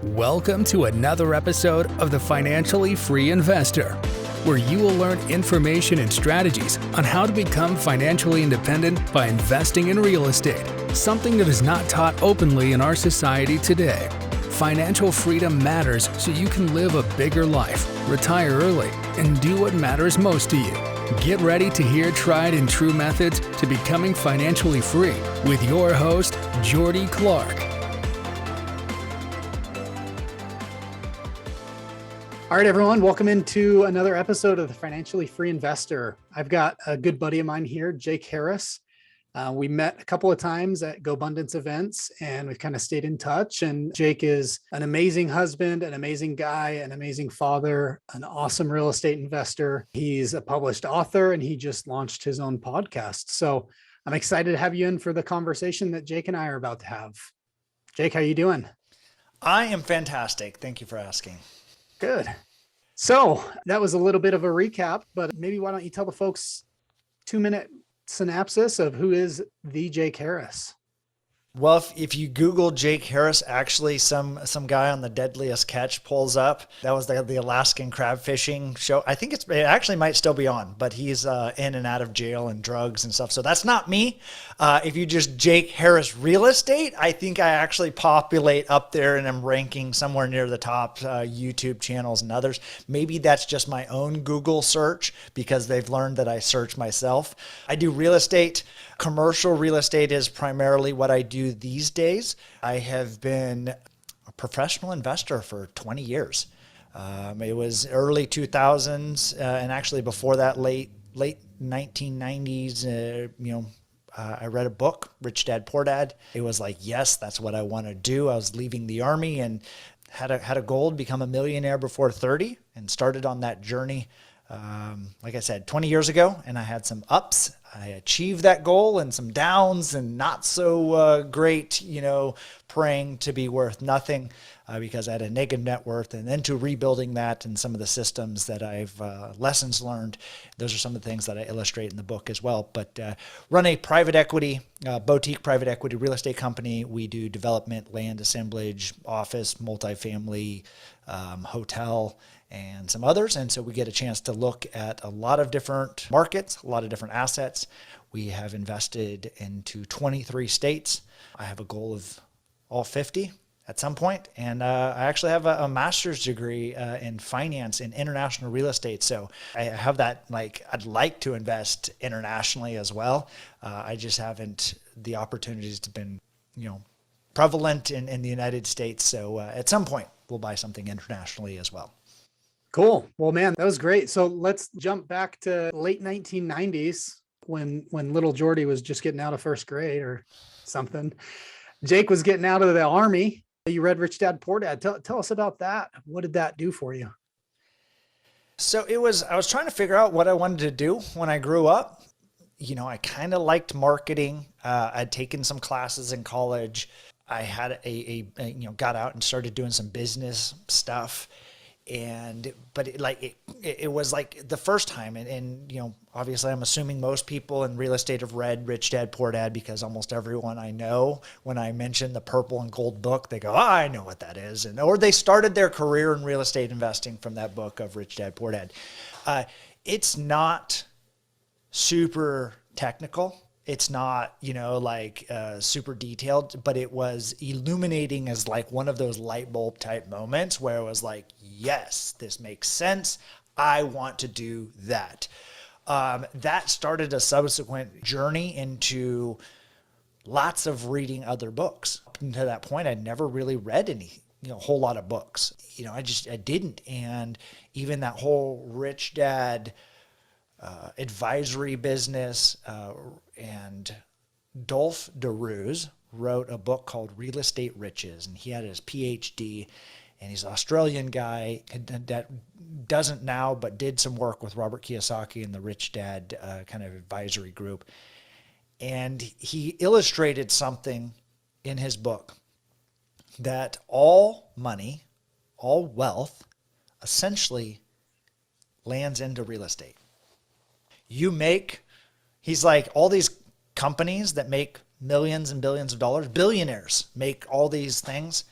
Welcome to another episode of The Financially Free Investor, where you will learn information and strategies on how to become financially independent by investing in real estate, something that is not taught openly in our society today. Financial freedom matters so you can live a bigger life, retire early, and do what matters most to you. Get ready to hear tried and true methods to becoming financially free with your host, Jordy Clark. All right, everyone, welcome into another episode of The Financially Free Investor. I've got a good buddy of mine here, Jake Harris. We met a couple of times at GoBundance events and we've kind of stayed in touch. And Jake is an amazing husband, an amazing guy, an amazing father, an awesome real estate investor. He's a published author and he just launched his own podcast. So I'm excited to have you in for the conversation that Jake and I are about to have. Jake, how are you doing? I am fantastic. Thank you for asking. Good. So that was a little bit of a recap, but maybe why don't you tell the folks 2-minute synopsis of who is the Jake Harris? Well, if you Google Jake Harris, actually some guy on the Deadliest Catch pulls up. That was the Alaskan crab fishing show. I think it actually might still be on, but he's in and out of jail and drugs and stuff. So that's not me. If you just Jake Harris real estate, I think I actually populate up there and I'm ranking somewhere near the top YouTube channels and others. Maybe that's just my own Google search because they've learned that I search myself. I do real estate. Commercial real estate is primarily what I do these days. I have been a professional investor for 20 years. It was early 2000s, and actually before that, late 1990s. I read a book, Rich Dad Poor Dad. It was like, yes, that's what I want to do. I was leaving the Army and had a goal to become a millionaire before 30, and started on that journey. Like I said, 20 years ago, and I had some ups. I achieved that goal and some downs and not so great, praying to be worth nothing because I had a negative net worth, and then to rebuilding that and some of the systems that I've lessons learned. Those are some of the things that I illustrate in the book as well. But run a private equity, boutique private equity real estate company. We do development, land assemblage, office, multifamily, hotel, and some others. And so we get a chance to look at a lot of different markets, a lot of different assets. We have invested into 23 states. I have a goal of all 50 at some point. And I actually have a master's degree in finance in international real estate. So I have that, I'd like to invest internationally as well. I just haven't, the opportunities have been, prevalent in the United States. So at some point we'll buy something internationally as well. Cool. Well, man, that was great. So let's jump back to late 1990s when little Jordy was just getting out of first grade or something. Jake was getting out of the Army. You read Rich Dad Poor Dad. Tell us about that. What did that do for you? So I was trying to figure out what I wanted to do when I grew up. I kind of liked marketing. I'd taken some classes in college. I had got out and started doing some business stuff. But it was like the first time. And obviously I'm assuming most people in real estate have read Rich Dad Poor Dad because almost everyone I know, when I mention the purple and gold book, they go, I know what that is. Or they started their career in real estate investing from that book of Rich Dad Poor Dad. It's not super technical. It's not, super detailed, but it was illuminating as one of those light bulb type moments where it was like, yes, this makes sense. I want to do that. That started a subsequent journey into lots of reading other books. Up until that point, I'd never really read any, a whole lot of books. I didn't. And even that whole Rich Dad advisory business, and Dolph DeRose wrote a book called Real Estate Riches, and he had his PhD, and he's an Australian guy that doesn't now, but did some work with Robert Kiyosaki and the Rich Dad kind of advisory group. And he illustrated something in his book that all money, all wealth, essentially lands into real estate. He's like, all these companies that make millions and billions of dollars, billionaires make all these things.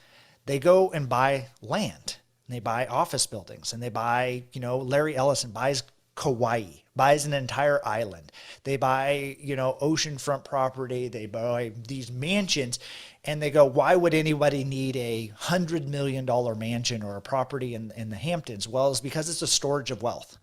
they go and buy land, and they buy office buildings, and they buy, Larry Ellison buys Kauai, buys an entire island. They buy, oceanfront property. They buy these mansions, and they go, why would anybody need a $100 million mansion or a property in the Hamptons? Well, it's because it's a storage of wealth.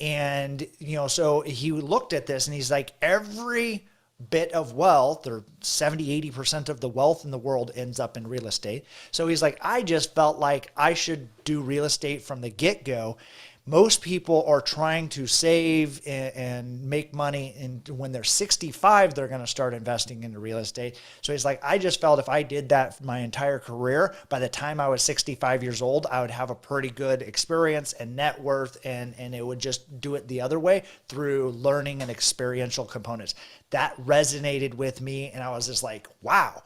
And, so he looked at this and he's like, every bit of wealth, or 70-80% of the wealth in the world ends up in real estate. So he's like, I just felt like I should do real estate from the get-go. Most people are trying to save and make money, and when they're 65, they're going to start investing into real estate. So he's like, I just felt if I did that my entire career, by the time I was 65 years old, I would have a pretty good experience and net worth, and it would just do it the other way through learning and experiential components. That resonated with me, and I was just like, wow,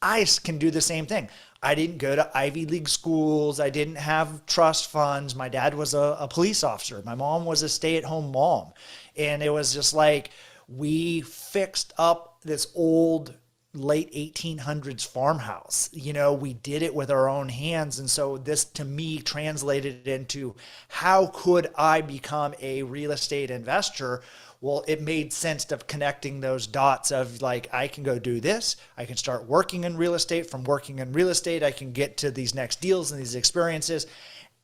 I can do the same thing. I didn't go to Ivy League schools. I didn't have trust funds. My dad was a police officer. My mom was a stay-at-home mom. And it was just like, we fixed up this old late 1800s farmhouse. We did it with our own hands. And so this, to me, translated into, how could I become a real estate investor? Well, it made sense of connecting those dots of like, I can go do this. I can start working in real estate. From working in real estate, I can get to these next deals and these experiences.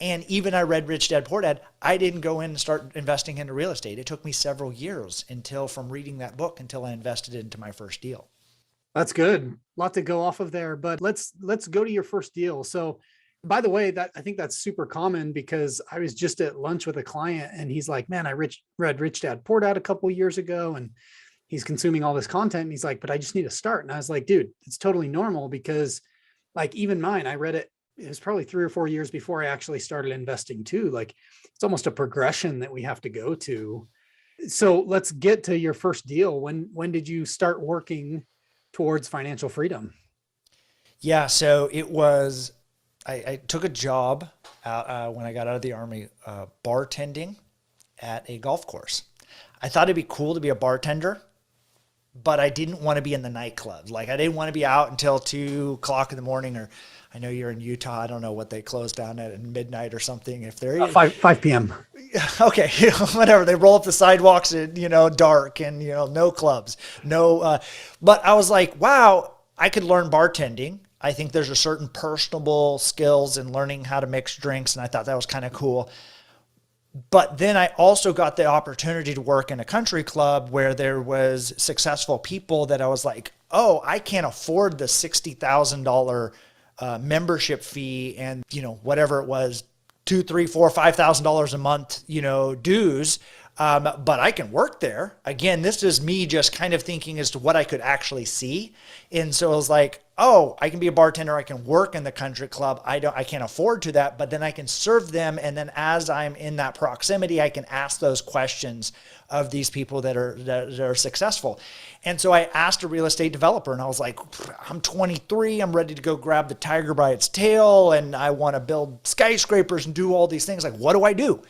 And even I read Rich Dad Poor Dad, I didn't go in and start investing into real estate. It took me several years from reading that book until I invested into my first deal. That's good. A lot to go off of there, but let's go to your first deal. So, by the way, I think that's super common, because I was just at lunch with a client and he's like, man, I read Rich Dad Poor Dad a couple of years ago, and he's consuming all this content. And he's like, but I just need to start. And I was like, dude, it's totally normal, because like even mine, I read it. It was probably 3 or 4 years before I actually started investing too. Like, it's almost a progression that we have to go to. So let's get to your first deal. When did you start working towards financial freedom? Yeah. So it was, I took a job when I got out of the Army, bartending at a golf course. I thought it'd be cool to be a bartender, but I didn't want to be in the nightclubs. Like, I didn't want to be out until 2:00 in the morning, or I know you're in Utah. I don't know what they close down at midnight or something. If they're 5 p.m. Okay. Whatever. They roll up the sidewalks at, dark, and, no clubs, no, but I was like, wow, I could learn bartending. I think there's a certain personable skills in learning how to mix drinks, and I thought that was kind of cool. But then I also got the opportunity to work in a country club where there was successful people that I was like, oh, I can't afford the $60,000 membership fee and, whatever it was, $2,000, $3,000, $4,000, $5,000 a month, dues. But I can work there. Again, this is me just kind of thinking as to what I could actually see. And so I was like, oh, I can be a bartender. I can work in the country club. I can't afford to that, but then I can serve them. And then as I'm in that proximity, I can ask those questions of these people that are successful. And so I asked a real estate developer, and I was like, I'm 23. I'm ready to go grab the tiger by its tail. And I want to build skyscrapers and do all these things. Like, what do I do?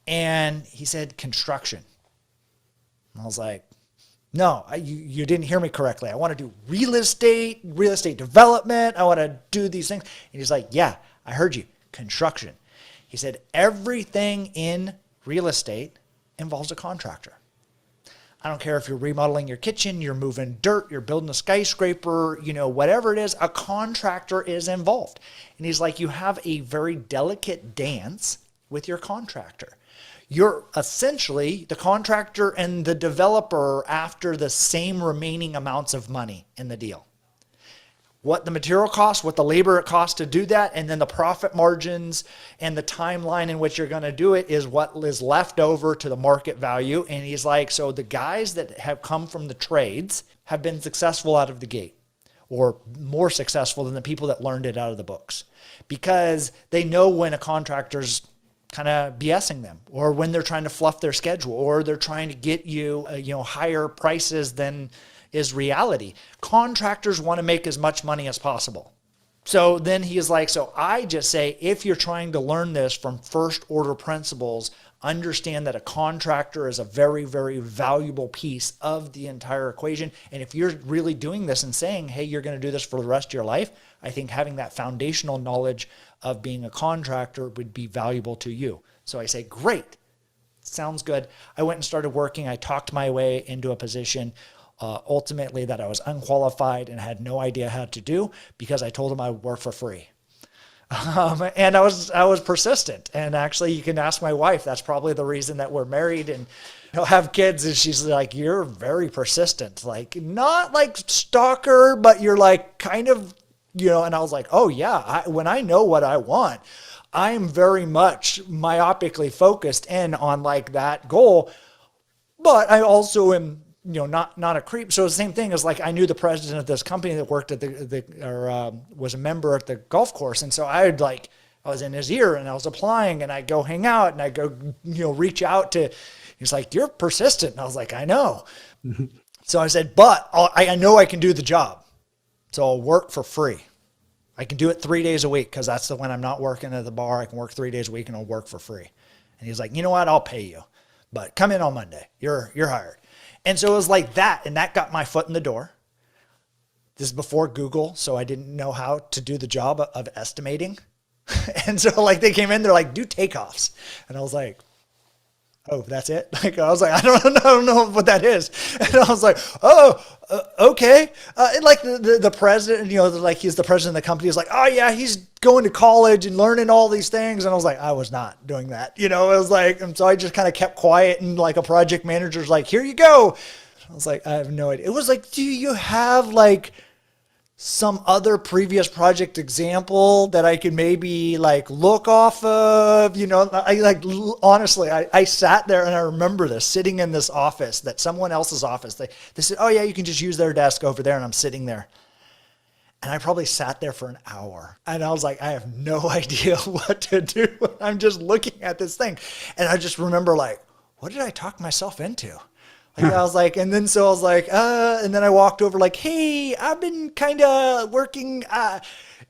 And he said, construction. And I was like, no, you didn't hear me correctly. I want to do real estate development. I want to do these things. And he's like, yeah, I heard you. Construction. He said, everything in real estate involves a contractor. I don't care if you're remodeling your kitchen, you're moving dirt, you're building a skyscraper, whatever it is, a contractor is involved. And he's like, you have a very delicate dance with your contractor. You're essentially the contractor and the developer after the same remaining amounts of money in the deal. What the material costs, what the labor it costs to do that, and then the profit margins and the timeline in which you're going to do it is what is left over to the market value. And he's like, so the guys that have come from the trades have been successful out of the gate, or more successful than the people that learned it out of the books, because they know when a contractor's kind of BSing them, or when they're trying to fluff their schedule, or they're trying to get you, higher prices than is reality. Contractors want to make as much money as possible. So then he is like, so I just say, if you're trying to learn this from first order principles, Understand that a contractor is a very, very valuable piece of the entire equation. And if you're really doing this and saying, hey, you're going to do this for the rest of your life, I think having that foundational knowledge of being a contractor would be valuable to you. So I say, great, sounds good. I went and started working. I talked my way into a position ultimately that I was unqualified and had no idea how to do, because I told them I would work for free. And I was persistent. And actually, you can ask my wife. That's probably the reason that we're married and have kids. And she's like, you're very persistent. Like, not like stalker, but you're like kind of, and I was like, oh yeah, when I know what I want, I'm very much myopically focused in on like that goal. But I also am, not a creep. So the same thing as like, I knew the president of this company that worked at was a member at the golf course. And so I was in his ear and I was applying, and I go hang out and I go, reach out to, he's like, you're persistent. And I was like, I know. So I said, but I know I can do the job. So I'll work for free. I can do it 3 days a week, because that's when I'm not working at the bar. I can work 3 days a week and I'll work for free. And he's like, you know what? I'll pay you, but come in on Monday. You're hired. And so it was like that. And that got my foot in the door. This is before Google, so I didn't know how to do the job of estimating. And so like they came in, they're like, do takeoffs. And I was like, oh, that's it? Like, I was like, I don't know what that is. And I was like, oh, okay. And like the president, like he's the president of the company, is like, oh yeah, he's going to college and learning all these things. And I was like, I was not doing that. It was like, and so I just kind of kept quiet, and like a project manager's like, here you go. I was like, I have no idea. It was like, do you have like some other previous project example that I could maybe like look off of, honestly, I sat there and I remember this, sitting in this office, that someone else's office. They said, oh yeah, you can just use their desk over there. And I'm sitting there, and I probably sat there for an hour, and I was like, I have no idea what to do. I'm just looking at this thing. And I just remember like, what did I talk myself into? I was like, and then and then I walked over like, hey, I've been kind of working.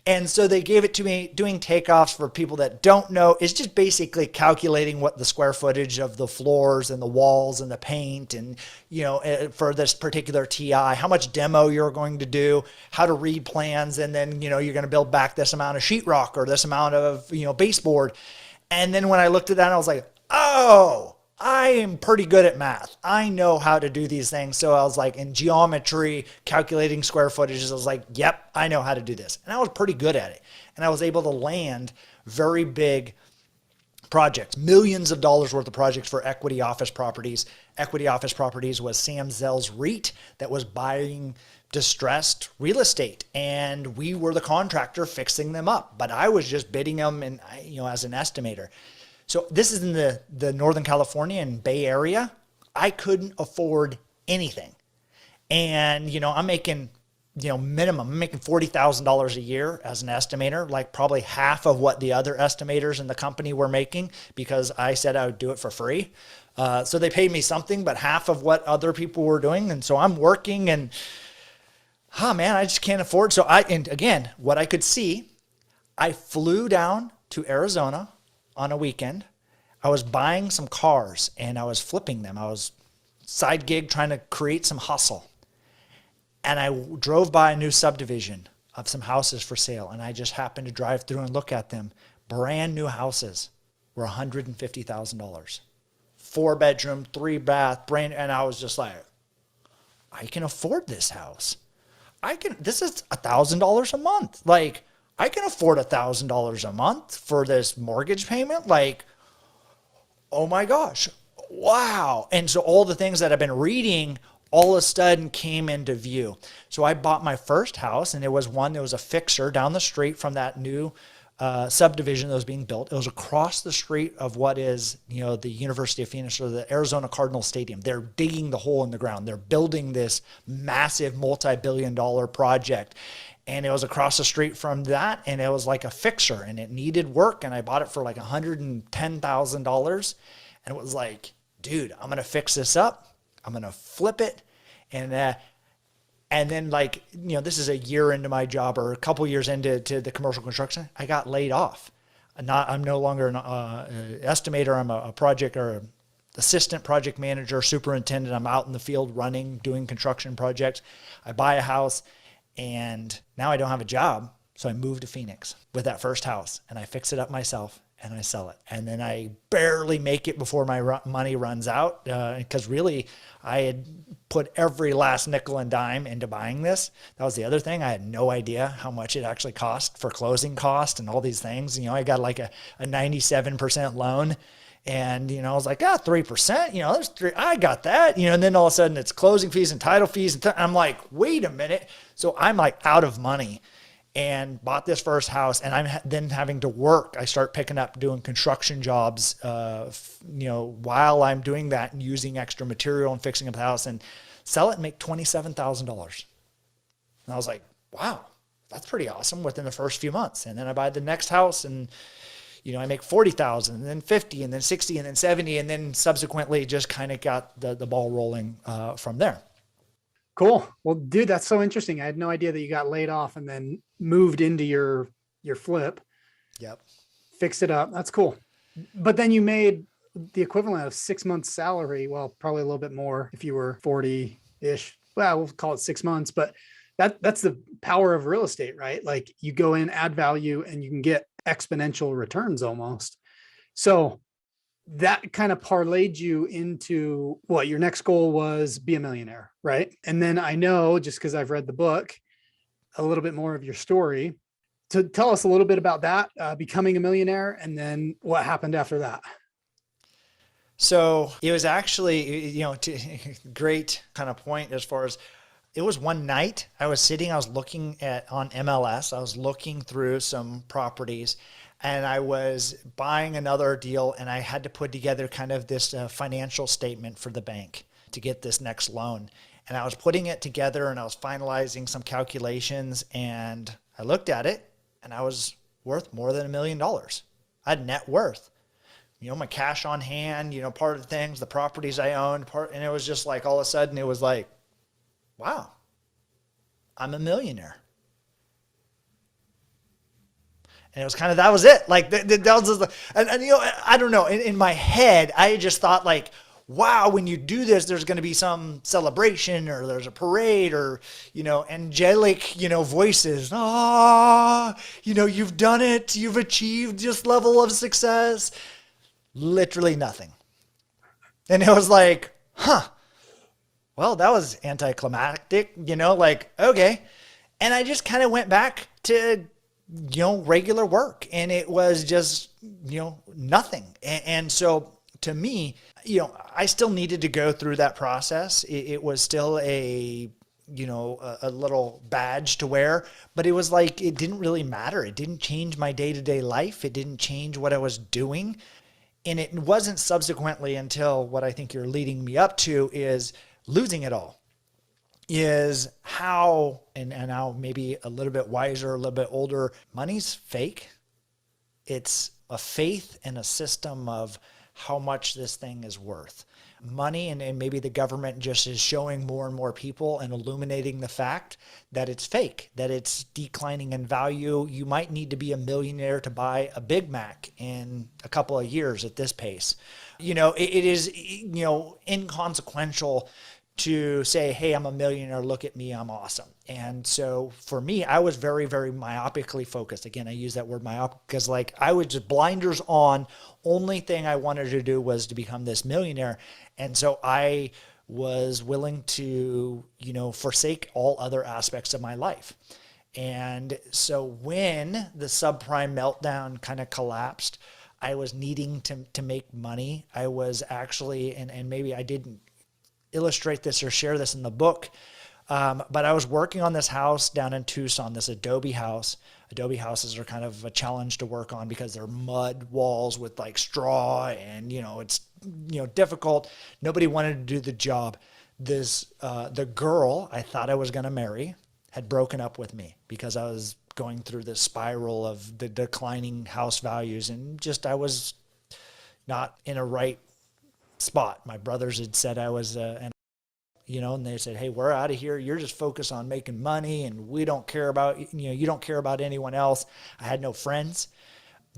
And so they gave it to me. Doing takeoffs, for people that don't know, is just basically calculating what the square footage of the floors and the walls and the paint and, for this particular TI, how much demo you're going to do, how to read plans. And then, you're going to build back this amount of sheetrock or this amount of, baseboard. And then when I looked at that, I was like, oh, I am pretty good at math. I know how to do these things. So I was like, in geometry, calculating square footages, I was like, yep, I know how to do this. And I was pretty good at it. And I was able to land very big projects, millions of dollars worth of projects for equity office properties. Equity office properties was Sam Zell's REIT that was buying distressed real estate. And we were the contractor fixing them up. But I was just bidding them and, as an estimator. So this is in the Northern California and Bay Area. I couldn't afford anything. And, I'm making, minimum, I'm making $40,000 a year as an estimator, like probably half of what the other estimators in the company were making, because I said I would do it for free. So they paid me something, but half of what other people were doing. And so I'm working and, man, I just can't afford. So and again, what I could see, I flew down to Arizona on a weekend. I was buying some cars and I was flipping them. I was side gig trying to create some hustle. And I drove by a new subdivision of some houses for sale. And I just happened to drive through and look at them. Brand new houses were $150,000. 4-bedroom, 3-bath, and I was just like, I can afford this house. This is $1,000 a month. Like, I can afford $1,000 a month for this mortgage payment. Like, oh my gosh, wow. And so all the things that I've been reading all of a sudden came into view. So I bought my first house, and it was a fixer down the street from that new subdivision that was being built. It was across the street of what is, the University of Phoenix, or the Arizona Cardinal Stadium. They're digging the hole in the ground. They're building this massive multi-billion-dollar project. And it was across the street from that, and it was like a fixer, and it needed work, and I bought it for like $110,000. And it was like, dude, I'm going to fix this up. I'm going to flip it. And then this is a year into my job, or a couple years into the commercial construction, I got laid off. I'm no longer an estimator. I'm a project or assistant project manager, superintendent. I'm out in the field running, doing construction projects. I buy a house, and now I don't have a job. So I moved to Phoenix with that first house, and I fix it up myself, and I sell it. And then I barely make it before my money runs out, because really I had put every last nickel and dime into buying this. That was the other thing. I had no idea how much it actually cost for closing cost and all these things. You know, I got like a 97% loan. And, you know, I was like, 3%, you know, there's three, I got that, you know, and then all of a sudden it's closing fees and title fees. And I'm like, wait a minute. So I'm like out of money, and bought this first house, and I'm then having to work. I start picking up doing construction jobs, you know, while I'm doing that and using extra material and fixing up the house, and sell it and make $27,000. And I was like, wow, that's pretty awesome within the first few months. And then I buy the next house, and you know, I make 40,000, and then 50, and then 60, and then 70, and then subsequently just kind of got the ball rolling from there. Cool. Well, dude, that's so interesting. I had no idea that you got laid off and then moved into your flip. Yep. Fixed it up. That's cool. But then you made the equivalent of 6 months salary. Well, probably a little bit more if you were 40-ish. Well, we'll call it 6 months, but that's the power of real estate, right? Like you go in, add value, and you can get exponential returns almost. So that kind of parlayed you into what your next goal was, be a millionaire, right? And then I know, just because I've read the book, a little bit more of your story. To tell us a little bit about that, becoming a millionaire, and then what happened after that. So it was actually, you know, great kind of point as far as, it was one night I was looking on MLS, I was looking through some properties, and I was buying another deal, and I had to put together kind of this financial statement for the bank to get this next loan. And I was putting it together, and I was finalizing some calculations, and I looked at it, and I was worth more than $1 million. I had net worth, you know, my cash on hand, you know, part of the things, the properties I owned, and it was just like, all of a sudden it was like, wow, I'm a millionaire. And it was kind of, that was it. Like that was just, and you know, I don't know. In my head, I just thought like, wow, when you do this, there's going to be some celebration, or there's a parade, or, you know, angelic, you know, voices. You know, you've done it. You've achieved this level of success. Literally nothing. And it was like, well, that was anticlimactic, you know, like, okay. And I just kind of went back to, you know, regular work, and it was just, you know, nothing. And so to me, you know, I still needed to go through that process. It was still a, you know, a little badge to wear, but it was like, it didn't really matter. It didn't change my day-to-day life. It didn't change what I was doing. And it wasn't subsequently until what I think you're leading me up to is losing it all, is how, and now maybe a little bit wiser, a little bit older, money's fake. It's a faith and a system of how much this thing is worth. Money, and maybe the government just is showing more and more people and illuminating the fact that it's fake, that it's declining in value. You might need to be a millionaire to buy a Big Mac in a couple of years at this pace. You know, it is, you know, inconsequential to say, hey, I'm a millionaire, look at me, I'm awesome. And so for me, I was very, very myopically focused. Again, I use that word myopic because like I was just blinders on. Only thing I wanted to do was to become this millionaire. And so I was willing to, you know, forsake all other aspects of my life. And so when the subprime meltdown kind of collapsed, I was needing to make money. I was actually, and maybe I didn't illustrate this or share this in the book, but I was working on this house down in Tucson, this Adobe house. Adobe houses are kind of a challenge to work on because they're mud walls with like straw, and, you know, it's, you know, difficult. Nobody wanted to do the job. The girl I thought I was going to marry had broken up with me because I was going through this spiral of the declining house values, and just, I was not in a right spot. My brothers had said I was, and they said, hey, we're out of here. You're just focused on making money, and we don't care about, you don't care about anyone else. I had no friends.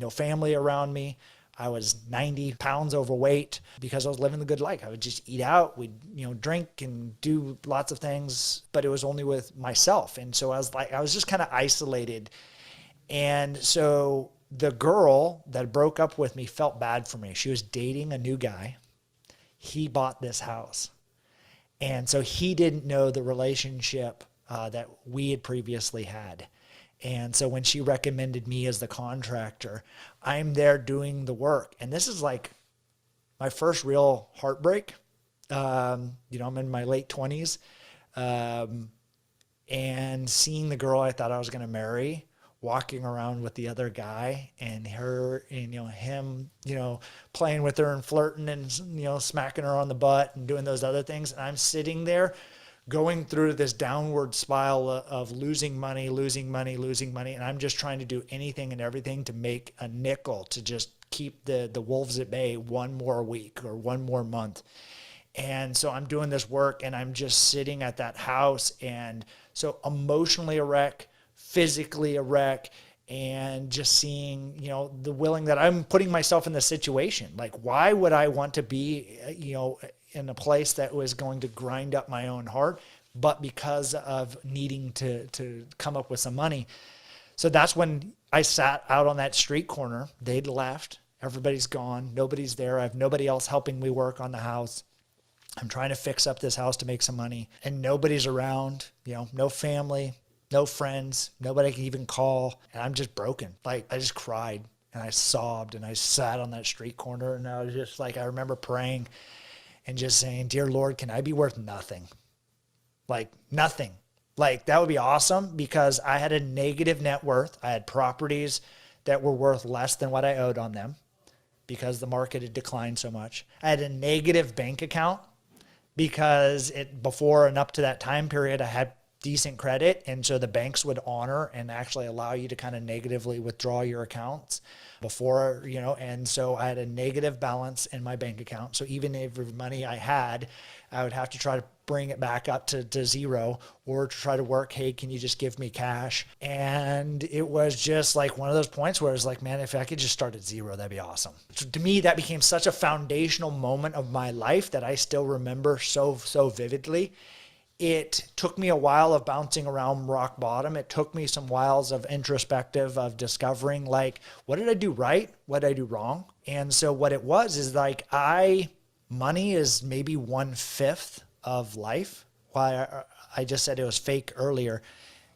no family around me. I was 90 pounds overweight because I was living the good life. I would just eat out, we'd, drink and do lots of things, but it was only with myself. And so I was just kind of isolated. And so the girl that broke up with me felt bad for me. She was dating a new guy. He bought this house. And so he didn't know the relationship that we had previously had. And so when she recommended me as the contractor, I'm there doing the work. And this is like my first real heartbreak. I'm in my late 20s. And seeing the girl I thought I was going to marry walking around with the other guy, and her and him playing with her and flirting and smacking her on the butt and doing those other things. And I'm sitting there going through this downward spiral of losing money. And I'm just trying to do anything and everything to make a nickel to just keep the wolves at bay one more week or one more month. And so I'm doing this work, and I'm just sitting at that house. And so emotionally a wreck, physically a wreck, and just seeing, the willing that I'm putting myself in the situation. Like, why would I want to be, in a place that was going to grind up my own heart, but because of needing to come up with some money. So that's when I sat out on that street corner. They'd left. Everybody's gone. Nobody's there. I have nobody else helping me work on the house. I'm trying to fix up this house to make some money, and nobody's around, no family, no friends, nobody I can even call. And I'm just broken. Like, I just cried and I sobbed, and I sat on that street corner, and I was just like, I remember praying and just saying, dear Lord, can I be worth nothing? Like, nothing. Like, that would be awesome, because I had a negative net worth. I had properties that were worth less than what I owed on them because the market had declined so much. I had a negative bank account because before and up to that time period, I had decent credit. And so the banks would honor and actually allow you to kind of negatively withdraw your accounts before, and so I had a negative balance in my bank account. So even every money I had, I would have to try to bring it back up to zero, or to try to work, hey, can you just give me cash? And it was just like one of those points where it's like, man, if I could just start at zero, that'd be awesome. So to me, that became such a foundational moment of my life that I still remember so vividly. It took me a while of bouncing around rock bottom. It took me some whiles of introspective, of discovering, like, what did I do right? What did I do wrong? And so what it was is like, money is maybe 1/5 of life. Why I just said it was fake earlier.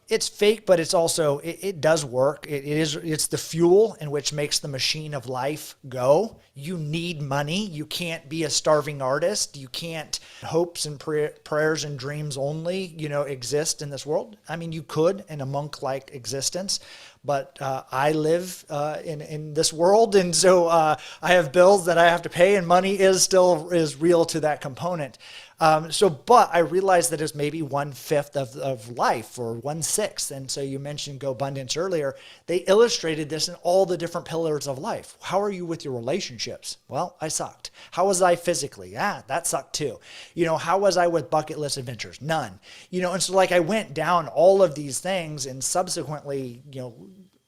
It's fake, but it's also, it does work. It's the fuel in which makes the machine of life go. You need money. You can't be a starving artist. You can't hopes and prayers and dreams only, exist in this world. I mean, you could in a monk-like existence, but I live in this world. And so I have bills that I have to pay, and money is real to that component. But I realized that it's maybe 1/5 of life, or 1/6. And so you mentioned GoBundance earlier. They illustrated this in all the different pillars of life. How are you with your relationships? Well, I sucked. How was I physically? That sucked too. How was I with bucket list adventures? None. And so like I went down all of these things, and subsequently,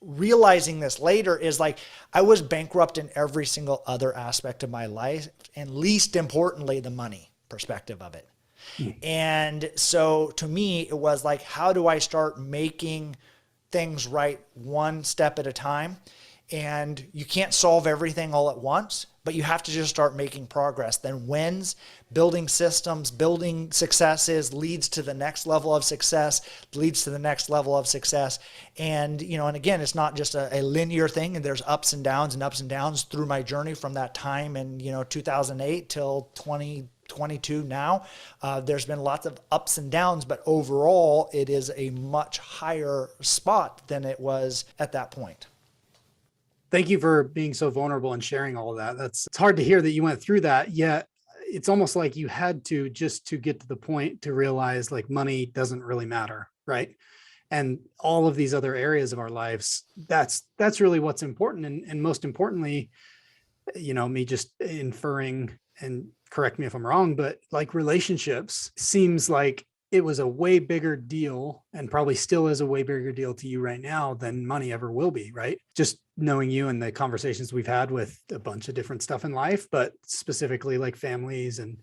realizing this later is like, I was bankrupt in every single other aspect of my life, and least importantly, the money perspective of it. And so to me, it was like, how do I start making things right one step at a time? And you can't solve everything all at once, but you have to just start making progress. Then wins, building systems, building successes leads to the next level of success, leads to the next level of success. And, and again, it's not just a linear thing, and there's ups and downs through my journey from that time in, 2008 till 2022 now. There's been lots of ups and downs, but overall it is a much higher spot than it was at that point. Thank you for being so vulnerable and sharing all of that. It's hard to hear that you went through that, yet it's almost like you had to, just to get to the point to realize, like, money doesn't really matter, right? And all of these other areas of our lives, that's really what's important. And most importantly, me just inferring, and correct me if I'm wrong, but like relationships seems like it was a way bigger deal, and probably still is a way bigger deal to you right now than money ever will be, right? Just knowing you and the conversations we've had with a bunch of different stuff in life, but specifically like families and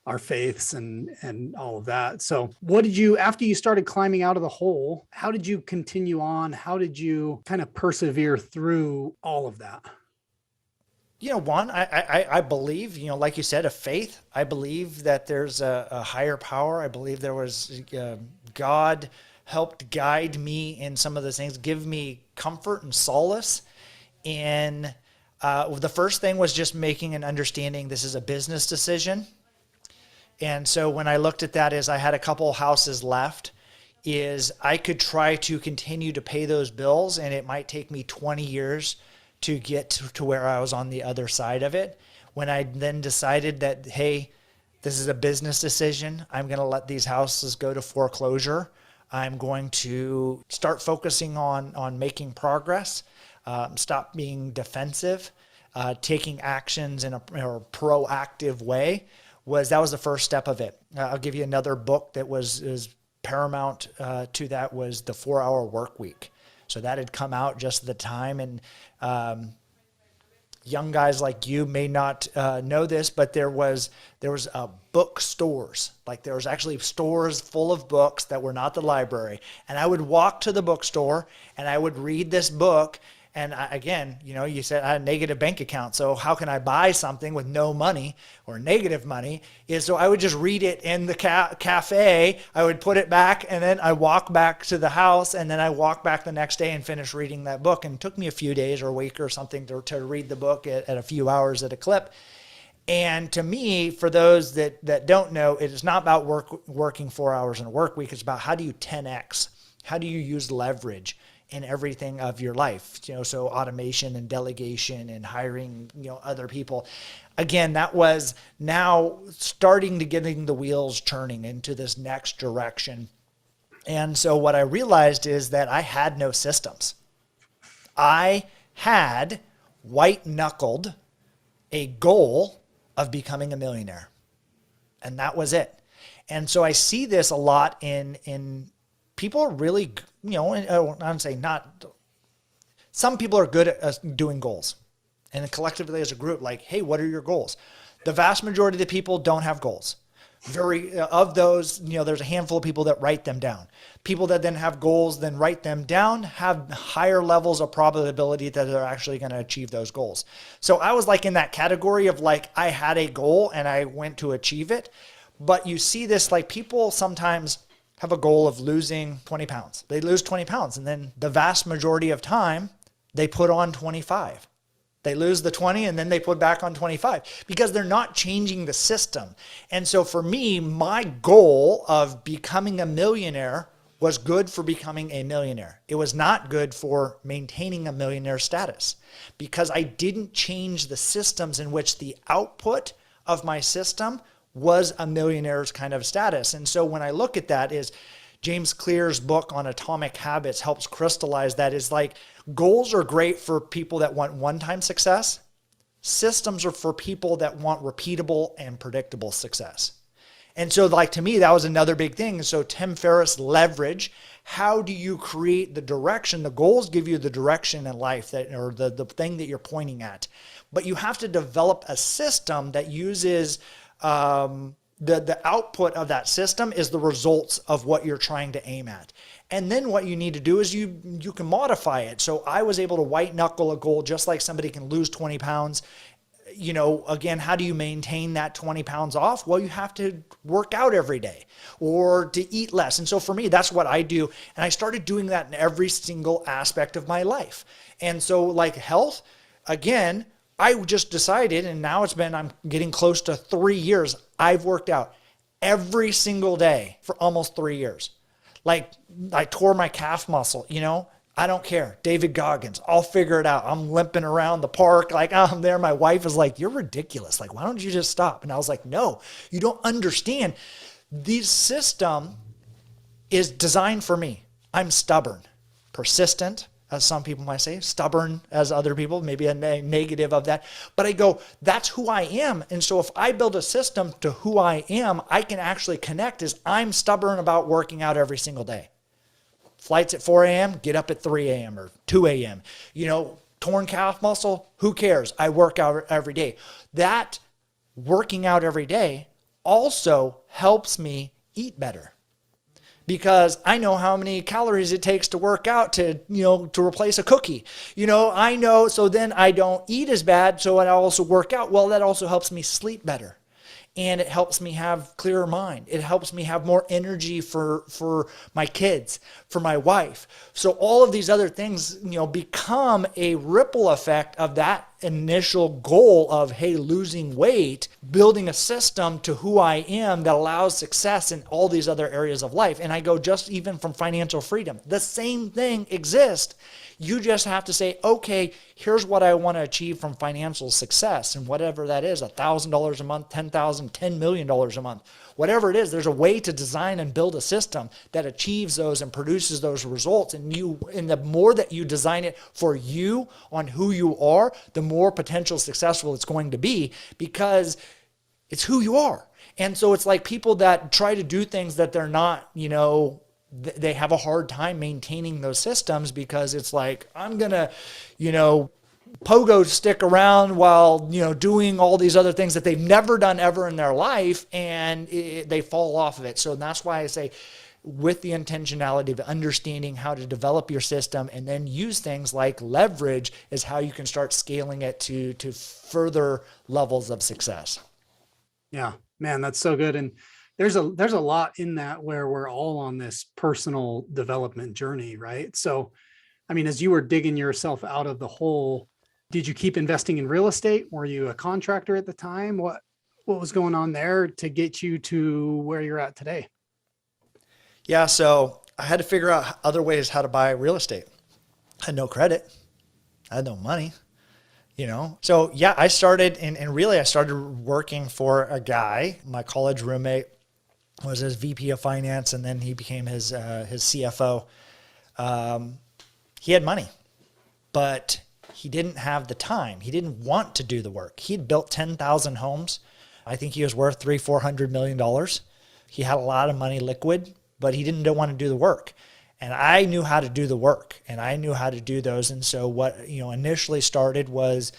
our faiths and all of that. So what did you, after you started climbing out of the hole, how did you continue on? How did you kind of persevere through all of that? One, I believe, like you said, a faith. I believe that there's a higher power. I believe there was God helped guide me in some of those things, give me comfort and solace. And the first thing was just making an understanding this is a business decision. And so when I looked at that, as I had a couple houses left, is I could try to continue to pay those bills, and it might take me 20 years to get to where I was on the other side of it. When I then decided that, hey, this is a business decision, I'm going to let these houses go to foreclosure. I'm going to start focusing on making progress, stop being defensive, taking actions in a proactive way. That was the first step of it. I'll give you another book that is paramount to that was The 4-Hour Work Week. So that had come out just at the time, and young guys like you may not know this, but there was bookstores. Like there was actually stores full of books that were not the library, and I would walk to the bookstore and I would read this book. And again, you said I had a negative bank account. So how can I buy something with no money or negative money? So I would just read it in the cafe. I would put it back, and then I walk back to the house, and then I walk back the next day and finish reading that book. And it took me a few days or a week or something to read the book at a few hours at a clip. And to me, for those that don't know, it is not about working 4 hours in a work week. It's about how do you 10X? How do you use leverage in everything of your life, so automation and delegation and hiring, other people. Again, that was now starting to getting the wheels turning into this next direction. And so what I realized is that I had no systems. I had white knuckled a goal of becoming a millionaire. And that was it. And so I see this a lot in people are really, I'm saying not, some people are good at doing goals. And collectively as a group, like, hey, what are your goals? The vast majority of the people don't have goals. Of those, there's a handful of people that write them down. People that then have goals, then write them down, have higher levels of probability that they're actually going to achieve those goals. So I was like in that category of like, I had a goal and I went to achieve it. But you see this, like people sometimes have a goal of losing 20 pounds. They lose 20 pounds, and then the vast majority of time, they put on 25. They lose the 20, and then they put back on 25 because they're not changing the system. And so for me, my goal of becoming a millionaire was good for becoming a millionaire. It was not good for maintaining a millionaire status because I didn't change the systems in which the output of my system was a millionaire's kind of status. And so when I look at that, is James Clear's book on atomic habits helps crystallize that. Is like goals are great for people that want one-time success. Systems are for people that want repeatable and predictable success. And so like to me, that was another big thing. So Tim Ferriss, leverage. How do you create the direction? The goals give you the direction in life or the thing that you're pointing at. But you have to develop a system that uses the output of that system is the results of what you're trying to aim at. And then what you need to do is you can modify it. So I was able to white knuckle a goal just like somebody can lose 20 pounds. Again, how do you maintain that 20 pounds off? Well, you have to work out every day or to eat less. And so for me, that's what I do. And I started doing that in every single aspect of my life. And so like health, again, I just decided, and now I'm getting close to 3 years. I've worked out every single day for almost 3 years. Like I tore my calf muscle, I don't care. David Goggins, I'll figure it out. I'm limping around the park. Like I'm there. My wife is like, you're ridiculous. Like, why don't you just stop? And I was like, no, you don't understand. This system is designed for me. I'm stubborn, persistent. as some people might say, stubborn as other people, maybe a negative of that. But I go, that's who I am. And so if I build a system to who I am, I can actually connect as I'm stubborn about working out every single day. Flights at 4 a.m., get up at 3 a.m. or 2 a.m. Torn calf muscle, who cares? I work out every day. That working out every day also helps me eat better, because I know how many calories it takes to work out to replace a cookie. I know, so then I don't eat as bad, so I also work out. Well, that also helps me sleep better. And it helps me have clearer mind. It helps me have more energy for my kids, for my wife. So all of these other things, become a ripple effect of that initial goal of, hey, losing weight, building a system to who I am that allows success in all these other areas of life. And I go, just even from financial freedom, the same thing exists. You just have to say, okay, here's what I want to achieve from financial success. And whatever that is, $1,000 a month, $10,000, $10 million a month, whatever it is, there's a way to design and build a system that achieves those and produces those results. And the more that you design it for you on who you are, the more potential successful it's going to be, because it's who you are. And so it's like people that try to do things that they're not, they have a hard time maintaining those systems, because it's like, I'm going to, pogo stick around while, doing all these other things that they've never done ever in their life, and they fall off of it. So that's why I say, with the intentionality of understanding how to develop your system and then use things like leverage is how you can start scaling it to further levels of success. Yeah, man, that's so good. And there's a lot in that, where we're all on this personal development journey, right? So, I mean, as you were digging yourself out of the hole, did you keep investing in real estate? Were you a contractor at the time? What was going on there to get you to where you're at today? Yeah, so I had to figure out other ways how to buy real estate. I had no credit. I had no money. So yeah, I started, and really I started working for a guy. My college roommate was his VP of finance, and then he became his CFO. He had money, but he didn't have the time. He didn't want to do the work. He'd built 10,000 homes. I think he was worth $400 million. He had a lot of money liquid, but he didn't want to do the work. And I knew how to do the work, and I knew how to do those. And so what, initially started was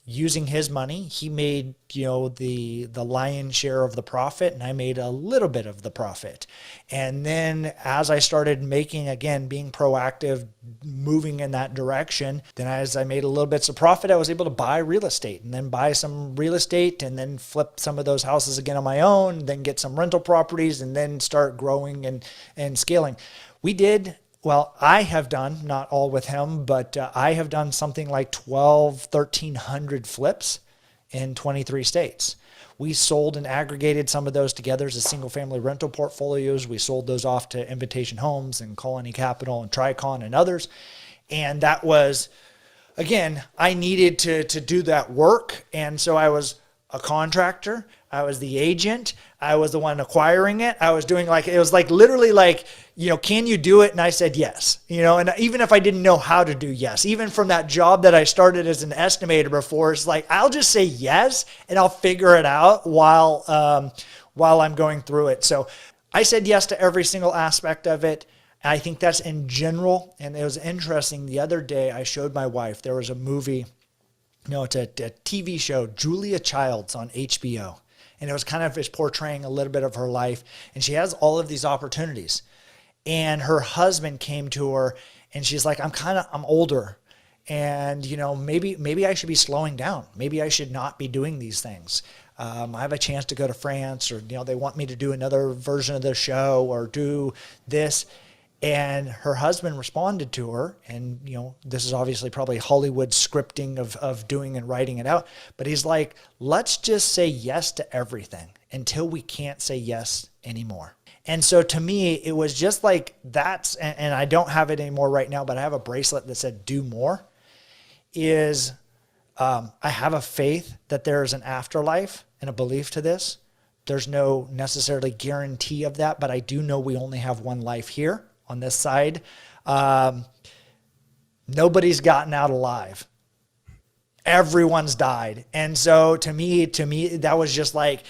using his money. He made, the lion's share of the profit, and I made a little bit of the profit. And then as I started making, again, being proactive, moving in that direction, then as I made a little bits of profit, I was able to buy real estate, and then buy some real estate, and then flip some of those houses again on my own, then get some rental properties, and then start growing and scaling. I have done, not all with him, but I have done something like 1,300 flips in 23 states. We sold and aggregated some of those together as single family rental portfolios. We sold those off to Invitation Homes and Colony Capital and Tricon and others. And that was, again, I needed to do that work. And so I was a contractor. I was the agent. I was the one acquiring it. I was doing it was literally can you do it? And I said yes, and even if I didn't know how to do yes, even from that job that I started as an estimator before, it's I'll just say yes and I'll figure it out while I'm going through it. So I said yes to every single aspect of it. And I think that's in general. And it was interesting. The other day I showed my wife, there was a movie, it's a TV show, Julia Childs on HBO. And it was kind of just portraying a little bit of her life. And she has all of these opportunities. And her husband came to her and she's like, I'm older. And, maybe I should be slowing down. Maybe I should not be doing these things. I have a chance to go to France, or, they want me to do another version of the show or do this. And her husband responded to her, and, this is obviously probably Hollywood scripting of doing and writing it out, but he's like, let's just say yes to everything until we can't say yes anymore. And so to me, it was just that's, and I don't have it anymore right now, but I have a bracelet that said do more, is I have a faith that there is an afterlife and a belief to this. There's no necessarily guarantee of that, but I do know we only have one life here on this side. Nobody's gotten out alive. Everyone's died. And so to me, that was just like,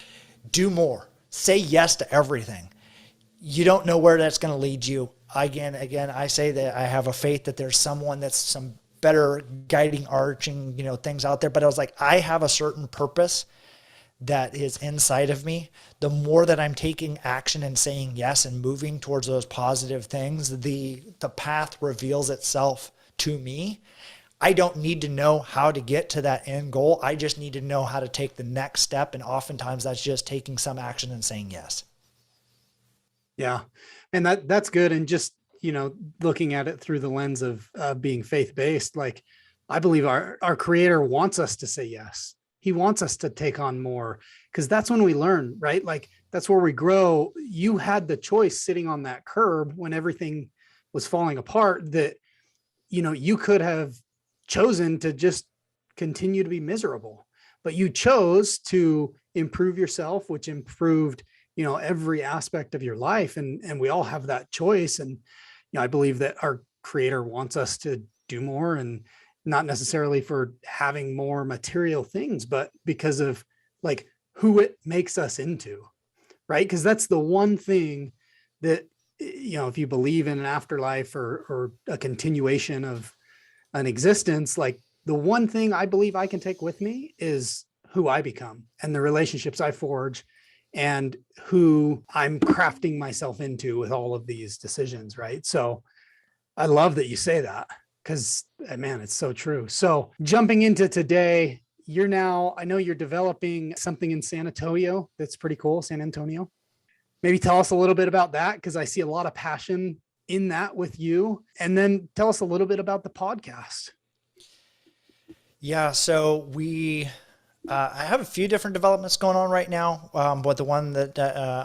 do more. Say yes to everything. You don't know where that's going to lead you. Again, I say that I have a faith that there's someone that's some better guiding, arching, things out there. But I was like, I have a certain purpose that is inside of me. The more that I'm taking action and saying yes and moving towards those positive things, the path reveals itself to me. I don't need to know how to get to that end goal. I just need to know how to take the next step. And oftentimes that's just taking some action and saying yes. Yeah. And that's good. And just, looking at it through the lens of being faith-based, like I believe our creator wants us to say yes. He wants us to take on more, because that's when we learn, right? Like that's where we grow. You had the choice sitting on that curb when everything was falling apart that, you could have chosen to just continue to be miserable, but you chose to improve yourself, which improved, every aspect of your life. And we all have that choice. And, I believe that our creator wants us to do more, and not necessarily for having more material things, but because of like who it makes us into, right? Because that's the one thing that, if you believe in an afterlife or a continuation of an existence, like the one thing I believe I can take with me is who I become and the relationships I forge and who I'm crafting myself into with all of these decisions. Right. So I love that you say that, because man, it's so true. So jumping into today, I know you're developing something in San Antonio. That's pretty cool. San Antonio. Maybe tell us a little bit about that, because I see a lot of passion in that with you. And then tell us a little bit about the podcast. Yeah. So I have a few different developments going on right now. But the one that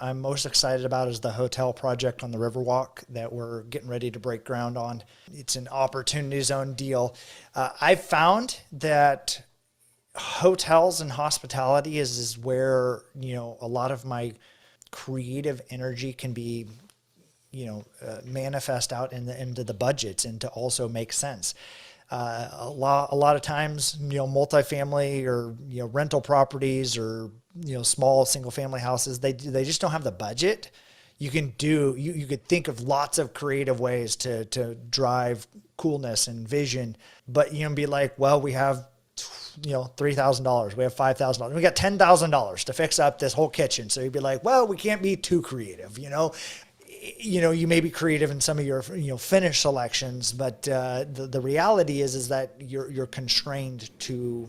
I'm most excited about is the hotel project on the Riverwalk that we're getting ready to break ground on. It's an opportunity zone deal. I've found that hotels and hospitality is where, a lot of my creative energy can be, manifest out into the budgets and to also make sense. A lot of times, multifamily or, rental properties or, small single family houses, they just don't have the budget. You could think of lots of creative ways to drive coolness and vision, but be like, well, we have, $3,000, we have $5,000, we got $10,000 to fix up this whole kitchen. So you'd be like, well, we can't be too creative, you may be creative in some of your, finish selections, but the reality is that you're constrained to,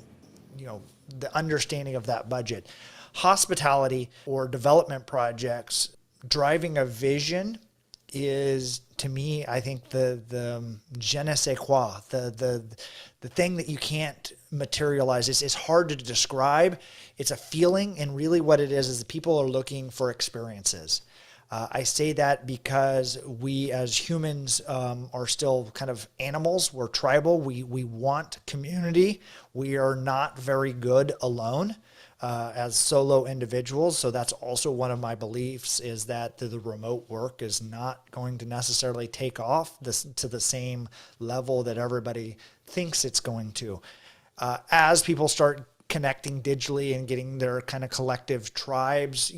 the understanding of that budget. Hospitality or development projects, driving a vision is, to me, I think the je ne sais quoi, the thing that you can't materialize. It's hard to describe. It's a feeling, and really what it is that people are looking for experiences. I say that because we as humans are still kind of animals. We're tribal. We want community. We are not very good alone as solo individuals. So that's also one of my beliefs, is that the remote work is not going to necessarily take off to the same level that everybody thinks it's going to. As people start connecting digitally and getting their kind of collective tribes,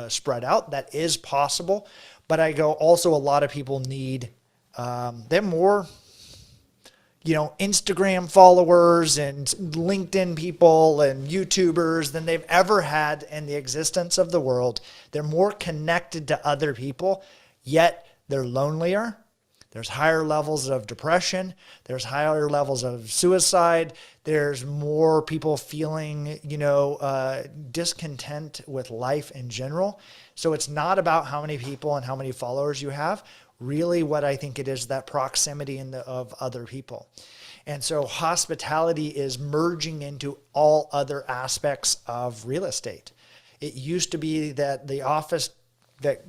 spread out, that is possible. But I go, also a lot of people need, they're more, Instagram followers and LinkedIn people and YouTubers than they've ever had in the existence of the world. They're more connected to other people, yet they're lonelier. There's higher levels of depression. There's higher levels of suicide. There's more people feeling, discontent with life in general. So it's not about how many people and how many followers you have. Really what I think it is, that proximity of other people. And so hospitality is merging into all other aspects of real estate. It used to be that the office, that,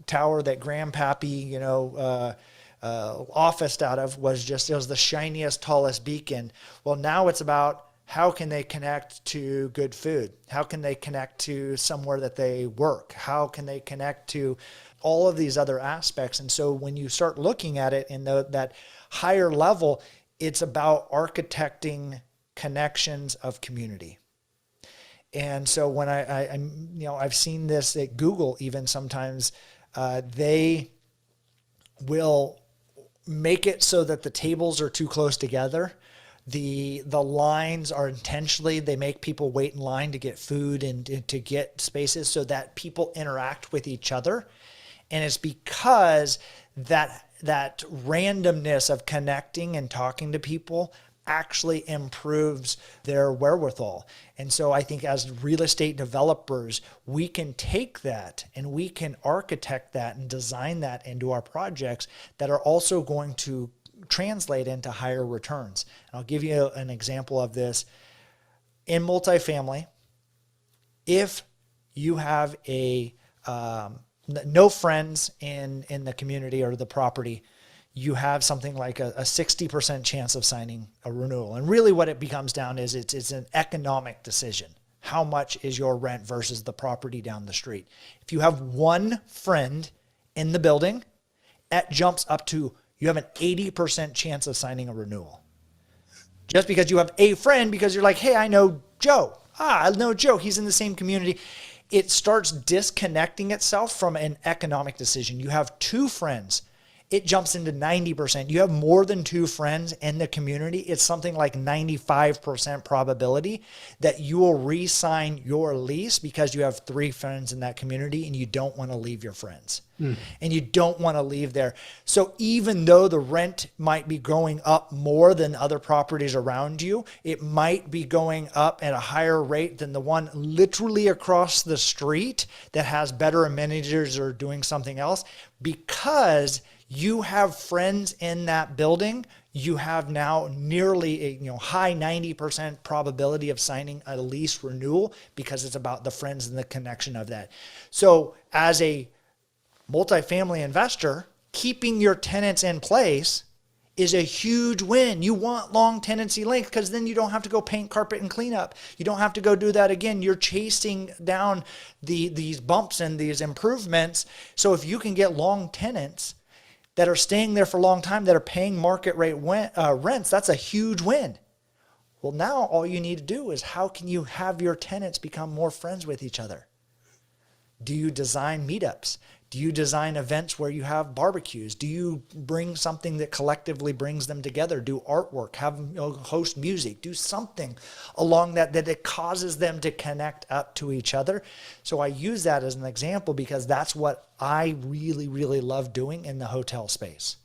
tower that grandpappy, officed out of was the shiniest, tallest beacon. Well, now it's about how can they connect to good food? How can they connect to somewhere that they work? How can they connect to all of these other aspects? And so when you start looking at it in that higher level, it's about architecting connections of community. And so when I've seen this at Google, even sometimes they will make it so that the tables are too close together. The lines are intentionally, they make people wait in line to get food and to get spaces so that people interact with each other. And it's because that randomness of connecting and talking to people actually improves their wherewithal. And so I think as real estate developers, we can take that and we can architect that and design that into our projects that are also going to translate into higher returns. And I'll give you an example of this. In multifamily, if you have no friends in the community or the property, you have something like a 60% chance of signing a renewal. And really what it becomes down is it's an economic decision. How much is your rent versus the property down the street? If you have one friend in the building, it jumps up to, you have an 80% chance of signing a renewal. Just because you have a friend, because you're like, hey, I know Joe. I know Joe. He's in the same community. It starts disconnecting itself from an economic decision. You have two friends, it jumps into 90%. You have more than two friends in the community, it's something like 95% probability that you will re-sign your lease because you have three friends in that community and you don't want to leave your friends. And you don't want to leave there. So even though the rent might be going up more than other properties around you, it might be going up at a higher rate than the one literally across the street that has better amenities or doing something else. Because you have friends in that building, you have now nearly a high 90% probability of signing a lease renewal because it's about the friends and the connection of that. So as a multifamily investor, keeping your tenants in place is a huge win. You want long tenancy length because then you don't have to go paint, carpet, and clean up. You don't have to go do that again. You're chasing down these bumps and these improvements. So if you can get long tenants that are staying there for a long time, that are paying market rate rents, that's a huge win. Well, now all you need to do is how can you have your tenants become more friends with each other? Do you design meetups? Do you design events where you have barbecues? Do you bring something that collectively brings them together? Do artwork, have host music, do something along that it causes them to connect up to each other. So I use that as an example because that's what I really, really love doing in the hotel space.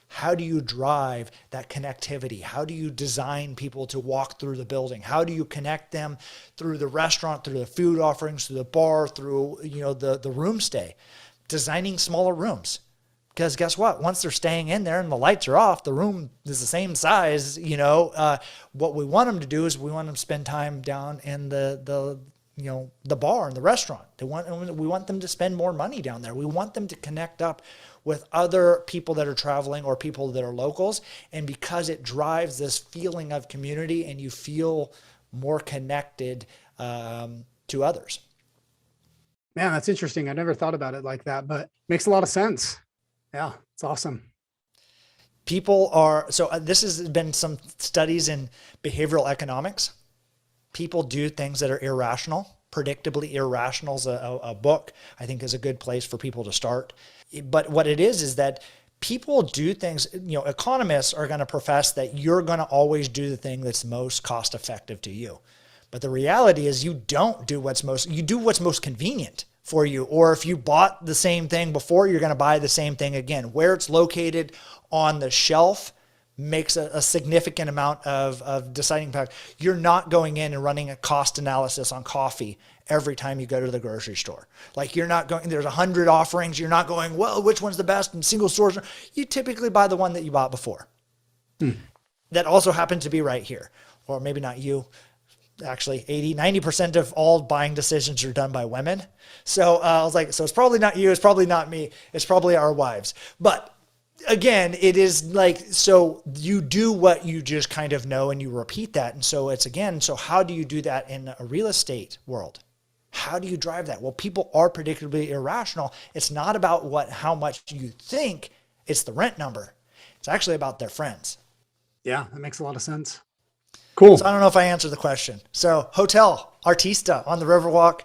How do you drive that connectivity? How do you design people to walk through the building? How do you connect them through the restaurant, through the food offerings, through the bar, through the room stay? Designing smaller rooms, because guess what? Once they're staying in there and the lights are off, the room is the same size. What we want them to do is we want them to spend time down in the bar and the restaurant. We want them to spend more money down there. We want them to connect up with other people that are traveling or people that are locals. And because it drives this feeling of community and you feel more connected to others. Man, that's interesting. I never thought about it like that, but makes a lot of sense. Yeah, it's awesome. This has been some studies in behavioral economics. People do things that are irrational. Predictably Irrational is a book I think is a good place for people to start. But what it is that people do things, economists are going to profess that you're going to always do the thing that's most cost effective to you. But the reality is you do what's most convenient for you. Or if you bought the same thing before, you're going to buy the same thing again. Where it's located on the shelf makes a significant amount of deciding factor. You're not going in and running a cost analysis on coffee every time you go to the grocery store. Like there's 100 offerings. You're not going, well, which one's the best in single stores? You typically buy the one that you bought before. That also happens to be right here. Or maybe not you. Actually 90% of all buying decisions are done by women. So I was like, so it's probably not you. It's probably not me. It's probably our wives. But again, it is like, so you do what you just kind of know and you repeat that. And so so how do you do that in a real estate world? How do you drive that? Well, people are predictably irrational. It's not about how much you think, it's the rent number. It's actually about their friends. Yeah, that makes a lot of sense. Cool. So I don't know if I answered the question. So Hotel Artista on the Riverwalk,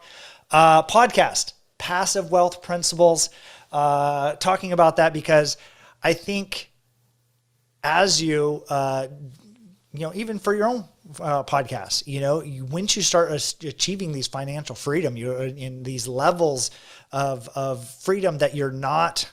podcast, Passive Wealth Principles, talking about that because I think as you, even for your own podcast, once you start achieving these financial freedom, you're in these levels of freedom that you're not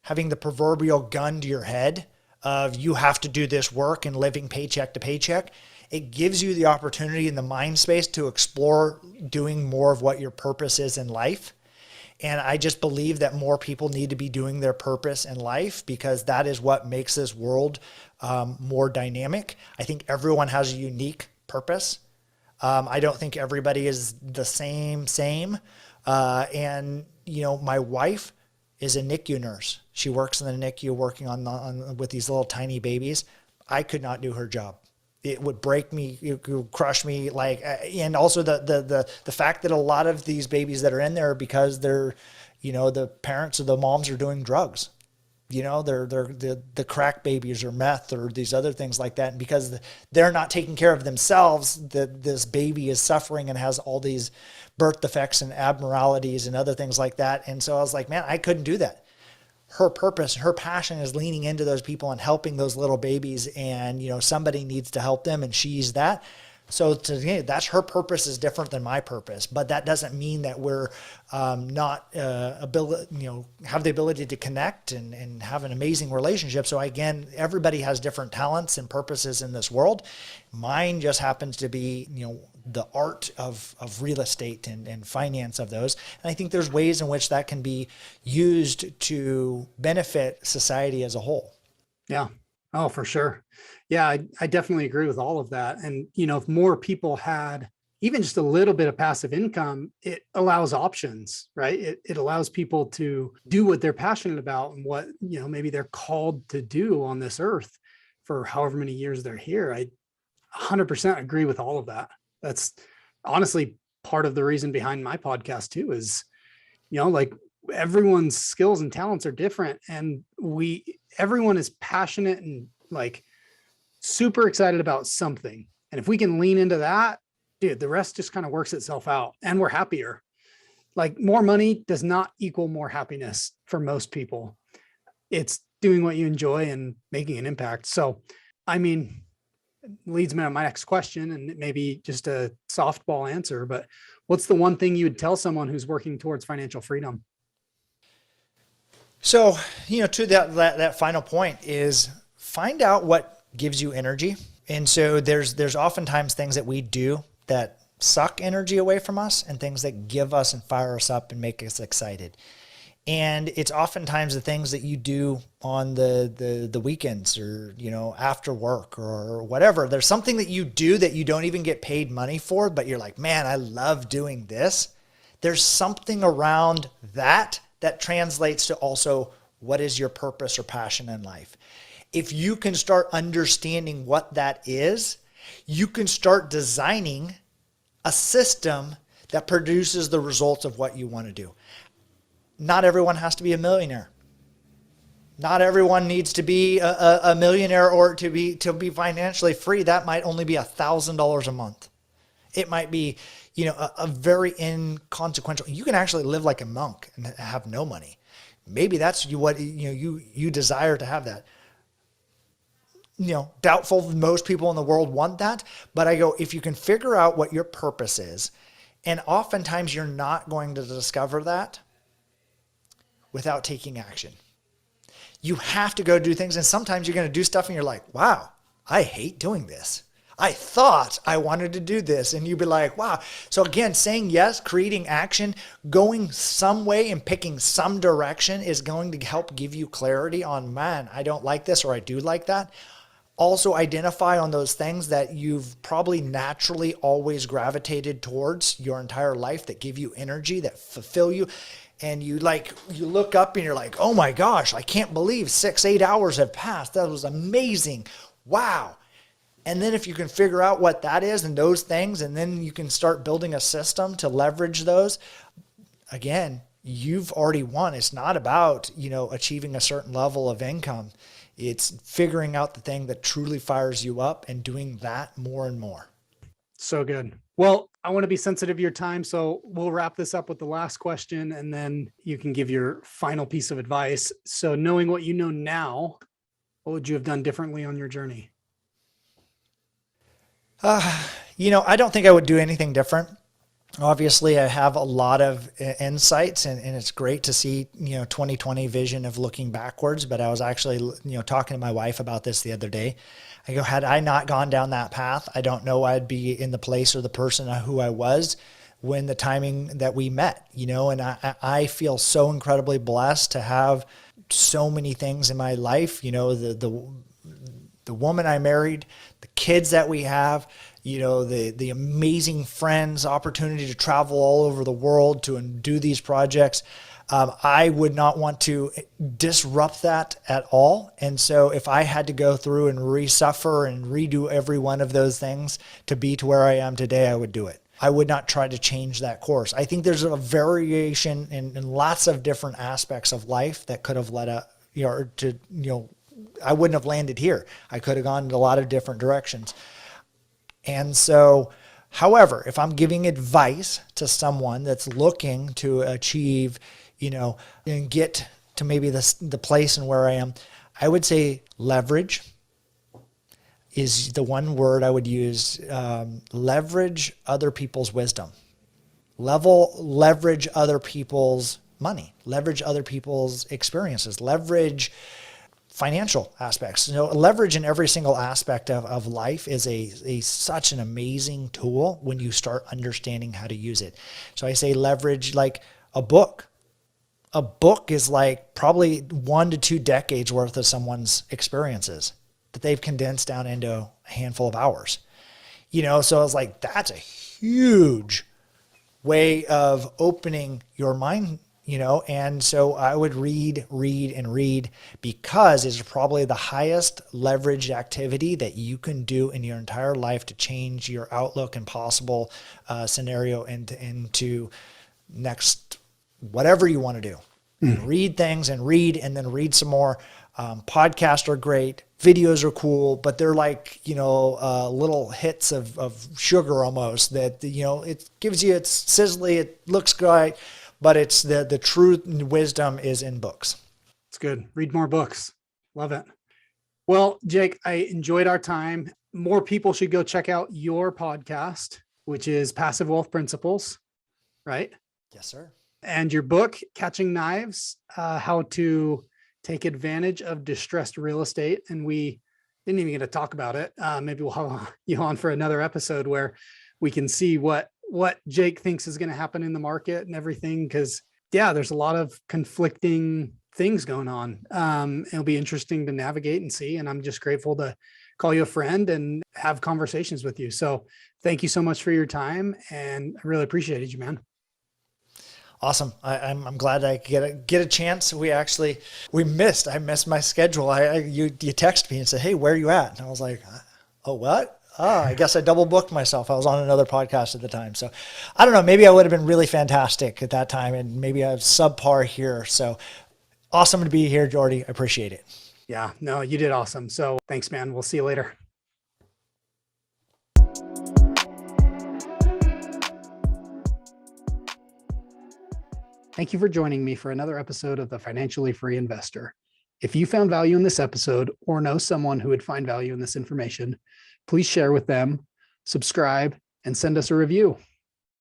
having the proverbial gun to your head of you have to do this work and living paycheck to paycheck. It gives you the opportunity in the mind space to explore doing more of what your purpose is in life. And I just believe that more people need to be doing their purpose in life because that is what makes this world more dynamic. I think everyone has a unique purpose. I don't think everybody is the same. And my wife is a NICU nurse. She works in the NICU working on with these little tiny babies. I could not do her job. It would break me, it would crush me. And also the fact that a lot of these babies that are in there because they're, the parents or the moms are doing drugs, they're the crack babies or meth or these other things like that. And because they're not taking care of themselves, this baby is suffering and has all these birth defects and abnormalities and other things like that. And so I was like, man, I couldn't do that. Her purpose, her passion is leaning into those people and helping those little babies. And, somebody needs to help them and she's that. So to me, that's her purpose is different than my purpose, but that doesn't mean that we're not have the ability to connect and have an amazing relationship. So again, everybody has different talents and purposes in this world. Mine just happens to be, the art of real estate and finance of those. And I think there's ways in which that can be used to benefit society as a whole. Yeah. Oh, for sure. Yeah, I definitely agree with all of that. And, if more people had even just a little bit of passive income, it allows options, right? It allows people to do what they're passionate about and what, maybe they're called to do on this earth for however many years they're here. I 100% agree with all of that. That's honestly part of the reason behind my podcast too, is, everyone's skills and talents are different. And everyone is passionate and super excited about something. And if we can lean into that, dude, the rest just kind of works itself out and we're happier. More money does not equal more happiness for most people. It's doing what you enjoy and making an impact. So, leads me to my next question, and it may be just a softball answer, but what's the one thing you would tell someone who's working towards financial freedom? So, to that final point is find out what gives you energy. And so there's oftentimes things that we do that suck energy away from us and things that give us and fire us up and make us excited. And it's oftentimes the things that you do on the weekends or, after work or whatever. There's something that you do that you don't even get paid money for, but you're like, man, I love doing this. There's something around that translates to also what is your purpose or passion in life. If you can start understanding what that is, you can start designing a system that produces the results of what you want to do. Not everyone has to be a millionaire. Not everyone needs to be a millionaire or to be financially free. That might only be $1,000 a month. It might be, a very inconsequential. You can actually live like a monk and have no money. Maybe that's you desire to have that. Doubtful most people in the world want that. But I go, if you can figure out what your purpose is, and oftentimes you're not going to discover that without taking action. You have to go do things. And sometimes you're going to do stuff and you're like, wow, I hate doing this. I thought I wanted to do this. And you'd be like, wow. So again, saying yes, creating action, going some way and picking some direction is going to help give you clarity on, man, I don't like this or I do like that. Also identify on those things that you've probably naturally always gravitated towards your entire life that give you energy, that fulfill you. And you look up and you're like, oh my gosh, I can't believe 6-8 hours have passed. That was amazing. Wow. And then if you can figure out what that is and those things, and then you can start building a system to leverage those, again, you've already won. It's not about, achieving a certain level of income. It's figuring out the thing that truly fires you up and doing that more and more. So good. Well, I want to be sensitive to your time, so we'll wrap this up with the last question, and then you can give your final piece of advice. So knowing what you know now, what would you have done differently on your journey? I don't think I would do anything different. Obviously, I have a lot of insights, and it's great to see, 2020 vision of looking backwards. But I was actually, talking to my wife about this the other day. I go, had I not gone down that path, I don't know I'd be in the place or the person who I was when the timing that we met, and I feel so incredibly blessed to have so many things in my life, the woman I married, the kids that we have, the amazing friends, opportunity to travel all over the world to do these projects. I would not want to disrupt that at all. And so if I had to go through and re-suffer and redo every one of those things to be to where I am today, I would do it. I would not try to change that course. I think there's a variation in lots of different aspects of life that could have led I wouldn't have landed here. I could have gone in a lot of different directions. And so, however, if I'm giving advice to someone that's looking to achieve, and get to maybe the place and where I am, I would say leverage is the one word I would use. Leverage other people's wisdom. Leverage other people's money. Leverage other people's experiences. Leverage financial aspects. Leverage in every single aspect of life is such an amazing tool when you start understanding how to use it. So I say leverage like a book. A book is like probably 1 to 2 decades worth of someone's experiences that they've condensed down into a handful of hours. So I was like, that's a huge way of opening your mind. And so I would read because it's probably the highest leveraged activity that you can do in your entire life to change your outlook and possible scenario into next, whatever you want to do. Read things and then read some more. Podcasts are great. Videos are cool, but they're like, little hits of sugar almost that, it gives you, it's sizzly, it looks great. But it's the truth and wisdom is in books. It's good. Read more books. Love it. Well, Jake, I enjoyed our time. More people should go check out your podcast, which is Passive Wealth Principles, right? Yes, sir. And your book, Catching Knives, How to Take Advantage of Distressed Real Estate. And we didn't even get to talk about it. Maybe we'll have you on for another episode where we can see what Jake thinks is going to happen in the market and everything. Cause there's a lot of conflicting things going on. It'll be interesting to navigate and see. And I'm just grateful to call you a friend and have conversations with you. So thank you so much for your time. And I really appreciated you, man. Awesome. I'm glad I get a chance. I missed my schedule. You texted me and said, "Hey, where are you at?" And I was like, "Oh, what?" I guess I double booked myself. I was on another podcast at the time. So I don't know, maybe I would have been really fantastic at that time and maybe I was subpar here. So awesome to be here, Jordy. I appreciate it. Yeah, no, you did awesome. So thanks, man. We'll see you later. Thank you for joining me for another episode of The Financially Free Investor. If you found value in this episode or know someone who would find value in this information, please share with them, subscribe, and send us a review.